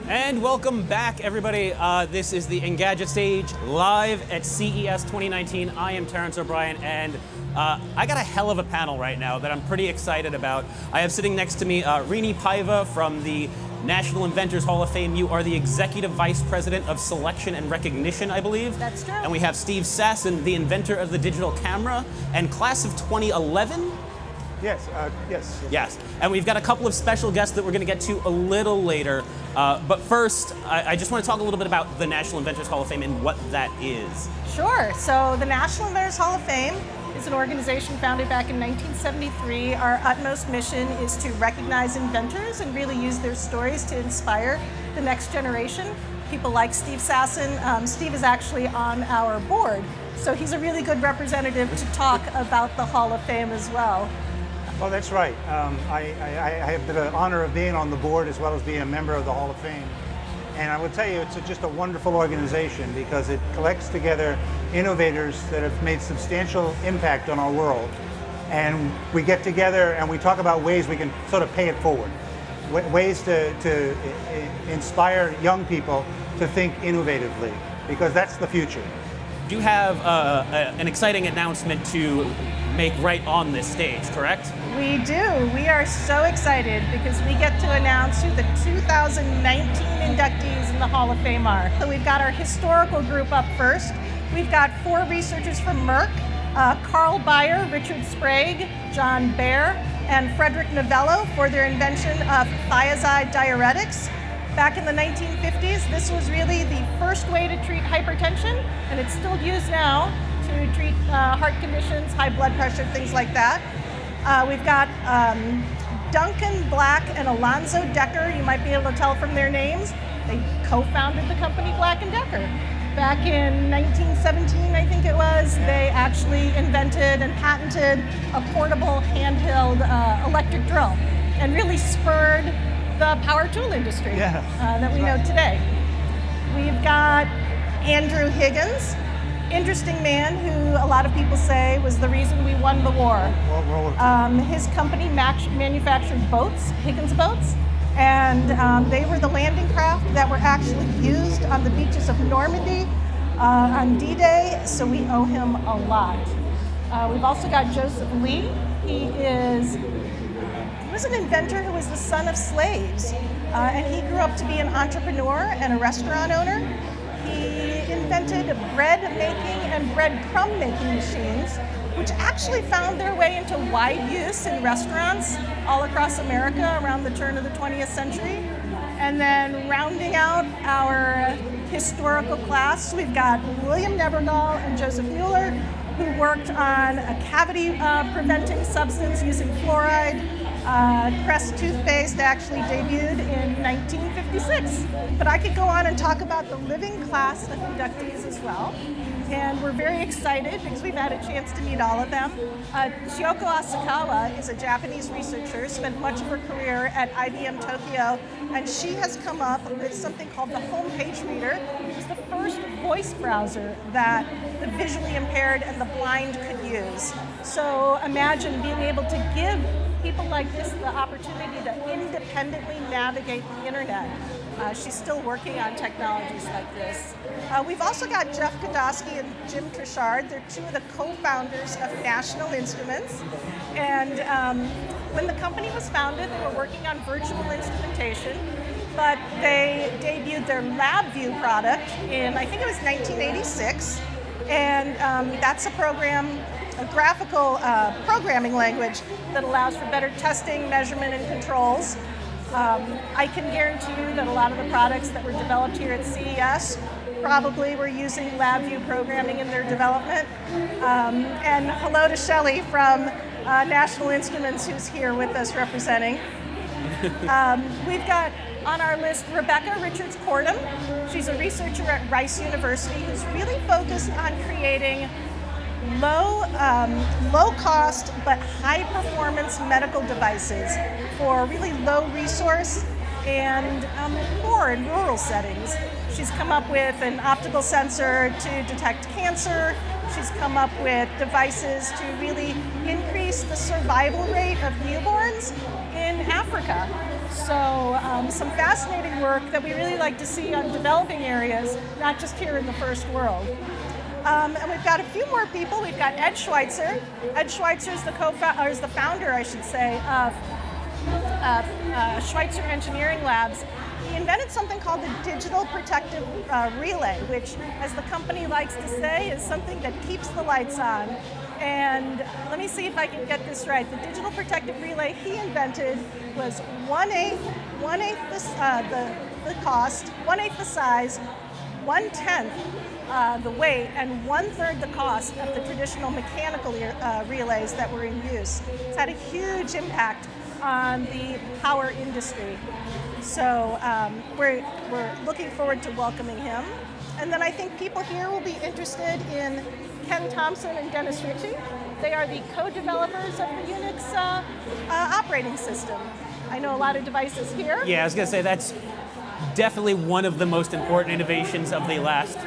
And welcome back, everybody. This is the Engadget stage live at CES 2019. I am Terrence O'Brien, and I got a hell of a panel right now that I'm pretty excited about. I have sitting next to me Rini Paiva from the National Inventors Hall of Fame. You are the Executive Vice President of Selection and Recognition, I believe. That's true. And we have Steve Sasson, the inventor of the digital camera, and class of 2011. Yes. And we've got a couple of special guests that we're going to get to a little later. But first, I just want to talk a little bit about the National Inventors Hall of Fame and what that is. Sure. So the National Inventors Hall of Fame is an organization founded back in 1973. Our utmost mission is to recognize inventors and really use their stories to inspire the next generation. People like Steve Sasson. Steve is actually on our board, so he's a really good representative to talk about the Hall of Fame as well. Well, that's right. I have the honor of being on the board as well as being a member of the Hall of Fame. And I will tell you, it's just a wonderful organization because it collects together innovators that have made substantial impact on our world. And we get together and we talk about ways we can sort of pay it forward, ways to inspire young people to think innovatively, because that's the future. You have an exciting announcement to make right on this stage, correct? We do. We are so excited because we get to announce who the 2019 inductees in the Hall of Fame are. So we've got our historical group up first. We've got 4 researchers from Merck, Carl Bayer, Richard Sprague, John Baer, and Frederick Novello for their invention of thiazide diuretics. Back in the 1950s, this was really the first way to treat hypertension, and it's still used now to treat heart conditions, high blood pressure, things like that. We've got Duncan Black and Alonzo Decker. You might be able to tell from their names. They co-founded the company Black & Decker. Back in 1917, I think it was, they actually invented and patented a portable handheld electric drill and really spurred the power tool industry that we know today. We've got Andrew Higgins, interesting man who a lot of people say was the reason we won the war. His company manufactured boats, Higgins boats, and they were the landing craft that were actually used on the beaches of Normandy on D-Day, so we owe him a lot. We've also got Joseph Lee. He was an inventor who was the son of slaves, and he grew up to be an entrepreneur and a restaurant owner. He invented bread making and bread crumb making machines, which actually found their way into wide use in restaurants all across America around the turn of the 20th century. And then rounding out our historical class, we've got William Nebergall and Joseph Mueller, who worked on a cavity preventing substance using fluoride. Crest toothpaste actually debuted in 1956. But I could go on and talk about the living class of inductees as well. And we're very excited because we've had a chance to meet all of them. Chiyoko Asakawa is a Japanese researcher, spent much of her career at IBM Tokyo, and she has come up with something called the Homepage Reader, which is the first voice browser that the visually impaired and the blind could use. So imagine being able to give people like this the opportunity to independently navigate the internet. She's still working on technologies like this. We've also got Jeff Kodosky and Jim Trishard. They're 2 of the co-founders of National Instruments. And when the company was founded, they were working on virtual instrumentation, but they debuted their LabVIEW product in, I think it was 1986. And that's a graphical programming language that allows for better testing, measurement, and controls. I can guarantee you that a lot of the products that were developed here at CES probably were using LabVIEW programming in their development. And hello to Shelley from National Instruments, who's here with us representing. We've got on our list Rebecca Richards-Cordum. She's a researcher at Rice University who's really focused on creating low cost but high performance medical devices for really low resource and poor in rural settings. She's come up with an optical sensor to detect cancer. She's come up with devices to really increase the survival rate of newborns in Africa. So some fascinating work that we really like to see on developing areas, not just here in the first world. And we've got a few more people. We've got Ed Schweitzer. Ed Schweitzer is the founder, I should say, of Schweitzer Engineering Labs. He invented something called the Digital Protective Relay, which, as the company likes to say, is something that keeps the lights on. And let me see if I can get this right. The Digital Protective Relay he invented was one-eighth the cost, one-eighth the size, 1/10 the weight, and 1/3 the cost of the traditional mechanical relays that were in use. It's had a huge impact on the power industry. So we're looking forward to welcoming him. And then I think people here will be interested in Ken Thompson and Dennis Ritchie. They are the co-developers of the Unix operating system. I know a lot of devices here. Yeah, I was going to say that's definitely one of the most important innovations of the last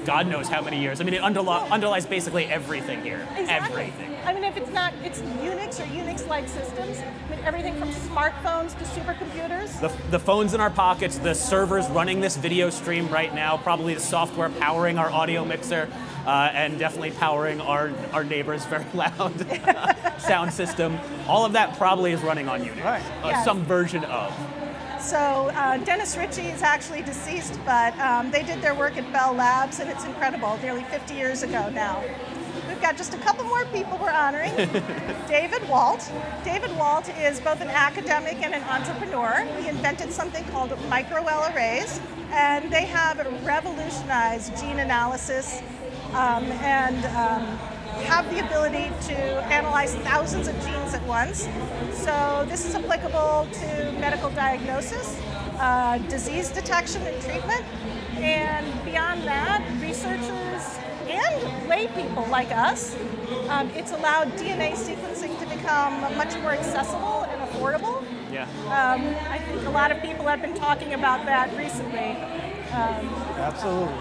God knows how many years. I mean, it underlies basically everything here. Exactly. Everything. I mean, if it's not, it's Unix or Unix-like systems. I mean, everything from smartphones to supercomputers. The phones in our pockets, the servers running this video stream right now, probably the software powering our audio mixer, and definitely powering our neighbor's very loud sound system. All of that probably is running on Unix, Right. Yes. Some version of. So Dennis Ritchie is actually deceased, but they did their work at Bell Labs, and it's incredible, nearly 50 years ago now. We've got just a couple more people we're honoring. David Walt. David Walt is both an academic and an entrepreneur. He invented something called microarrays, and they have revolutionized gene analysis and have the ability to analyze thousands of genes at once. So this is applicable to medical diagnosis, disease detection and treatment, and beyond that, researchers and lay people like us, it's allowed DNA sequencing to become much more accessible and affordable. Yeah. I think a lot of people have been talking about that recently. Absolutely.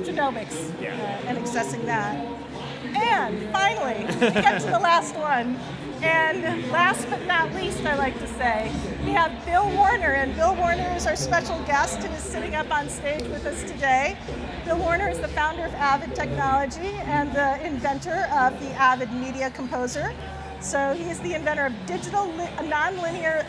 Genomics Yeah. and accessing that. And finally, we get to the last one. And last but not least, I like to say, we have Bill Warner, and Bill Warner is our special guest who is sitting up on stage with us today. Bill Warner is the founder of Avid Technology and the inventor of the Avid Media Composer. So he is the inventor of digital nonlinear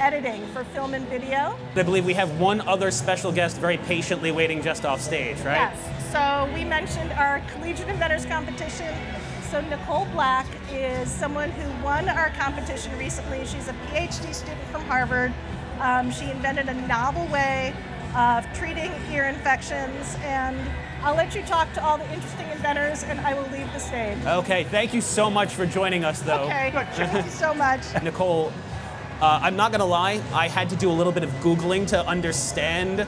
editing for film and video. I believe we have one other special guest very patiently waiting just off stage, right? Yes. So we mentioned our Collegiate Inventors Competition. So Nicole Black is someone who won our competition recently. She's a PhD student from Harvard. She invented a novel way of treating ear infections, and I'll let you talk to all the interesting inventors, and I will leave the stage. Okay, thank you so much for joining us, though. Okay, thank you so much. Nicole, I'm not gonna lie, I had to do a little bit of Googling to understand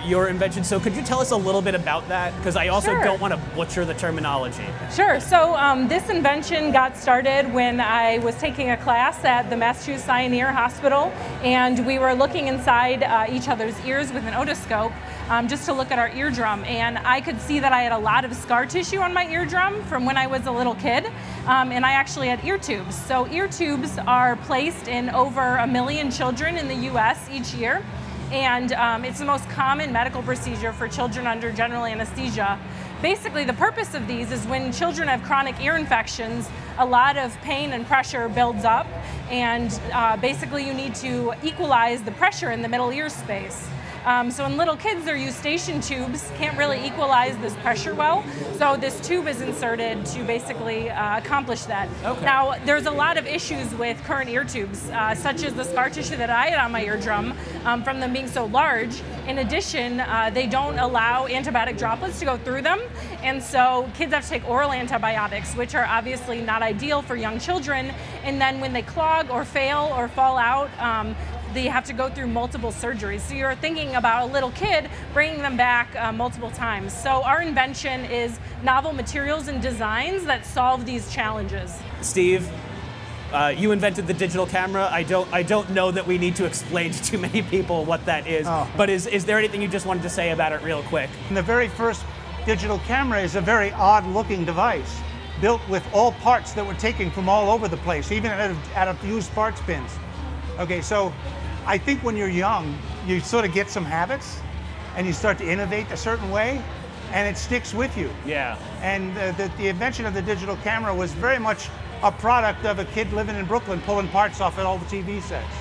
your invention. So could you tell us a little bit about that? Because I also Sure. don't want to butcher the terminology. Sure. So this invention got started when I was taking a class at the Massachusetts Eye and Ear Hospital, and we were looking inside each other's ears with an otoscope just to look at our eardrum. And I could see that I had a lot of scar tissue on my eardrum from when I was a little kid, and I actually had ear tubes. So ear tubes are placed in over 1 million children in the US each year. And it's the most common medical procedure for children under general anesthesia. Basically, the purpose of these is when children have chronic ear infections, a lot of pain and pressure builds up, and basically you need to equalize the pressure in the middle ear space. So in little kids, they're Eustachian tubes, can't really equalize this pressure well, so this tube is inserted to basically accomplish that. Okay. Now, there's a lot of issues with current ear tubes, such as the scar tissue that I had on my eardrum from them being so large. In addition, they don't allow antibiotic droplets to go through them, and so kids have to take oral antibiotics, which are obviously not ideal for young children, and then when they clog or fail or fall out, they have to go through multiple surgeries. So you're thinking about a little kid bringing them back multiple times. So our invention is novel materials and designs that solve these challenges. Steve, You invented the digital camera. I don't know that we need to explain to too many people what that is. Oh. But is there anything you just wanted to say about it real quick? And the very first digital camera is a very odd-looking device, built with all parts that were taken from all over the place, even out of used parts bins. Okay, so I think when you're young, you sort of get some habits, and you start to innovate a certain way, and it sticks with you. Yeah. And the invention of the digital camera was very much a product of a kid living in Brooklyn pulling parts off at all the TV sets.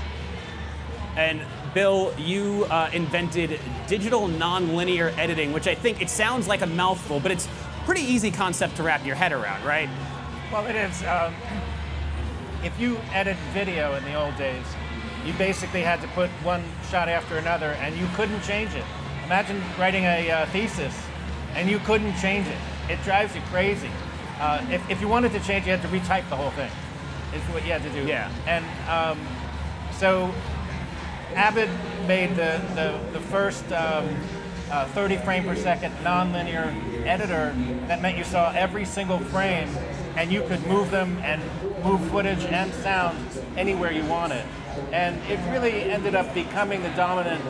And Bill, you invented digital nonlinear editing, which I think it sounds like a mouthful, but it's a pretty easy concept to wrap your head around, right? Well, it is. If you edit video in the old days, you basically had to put one shot after another, and you couldn't change it. Imagine writing a thesis, and you couldn't change it. It drives you crazy. If you wanted to change, you had to retype the whole thing. Is what you had to do. Yeah. And so Avid made the first 30 frame per second nonlinear editor that meant you saw every single frame, and you could move them and move footage and sound anywhere you wanted. And it really ended up becoming the dominant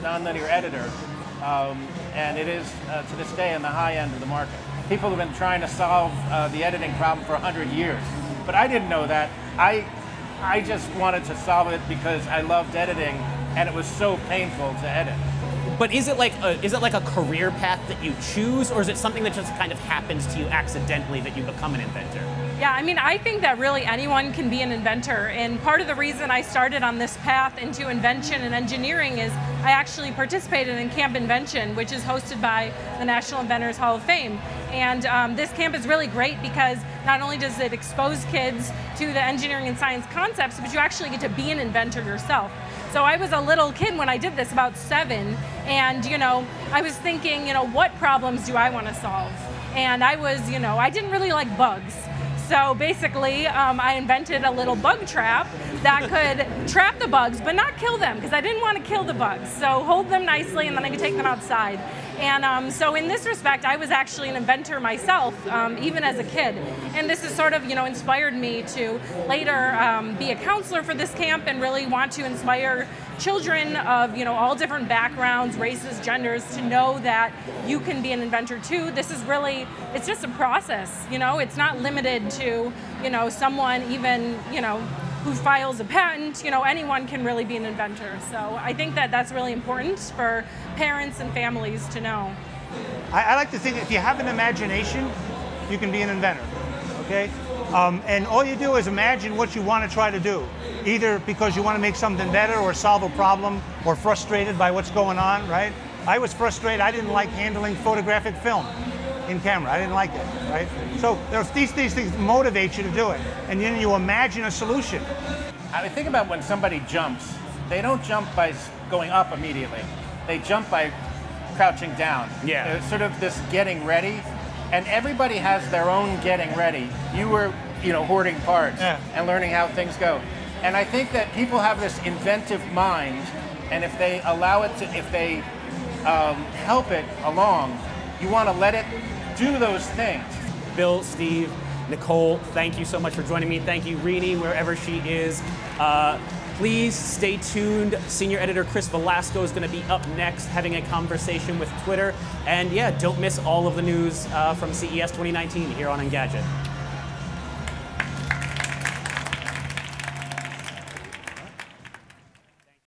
nonlinear editor. And it is, to this day, in the high end of the market. People have been trying to solve the editing problem for 100 years. But I didn't know that. I just wanted to solve it because I loved editing, and it was so painful to edit. But is it like a career path that you choose, or is it something that just kind of happens to you accidentally that you become an inventor? Yeah, I mean, I think that really anyone can be an inventor, and part of the reason I started on this path into invention and engineering is I actually participated in Camp Invention, which is hosted by the National Inventors Hall of Fame. And this camp is really great because not only does it expose kids to the engineering and science concepts, but you actually get to be an inventor yourself. So I was a little kid when I did this, about 7, and I was thinking, what problems do I want to solve? And I was, I didn't really like bugs. So basically, I invented a little bug trap that could trap the bugs, but not kill them, because I didn't want to kill the bugs. So hold them nicely, and then I could take them outside. And so in this respect, I was actually an inventor myself, even as a kid. And this has sort of, inspired me to later be a counselor for this camp and really want to inspire children of, all different backgrounds, races, genders, to know that you can be an inventor too. This is really, it's just a process, it's not limited to, someone even, who files a patent, anyone can really be an inventor. So I think that that's really important for parents and families to know. I like to think if you have an imagination, you can be an inventor, okay? And all you do is imagine what you want to try to do, either because you want to make something better or solve a problem or frustrated by what's going on, right? I was frustrated. I didn't like handling photographic film in camera. I didn't like it, right? So there's these things motivate you to do it, and then you imagine a solution. I mean, think about when somebody jumps. They don't jump by going up immediately. They jump by crouching down. Yeah. It's sort of this getting ready, and everybody has their own getting ready. You were, hoarding parts and learning how things go. And I think that people have this inventive mind, and if they allow it to, if they help it along, you want to let it do those things. Bill, Steve, Nicole, thank you so much for joining me. Thank you, Rini, wherever she is. Please stay tuned. Senior editor Chris Velasco is going to be up next having a conversation with Twitter. And yeah, don't miss all of the news from CES 2019 here on Engadget.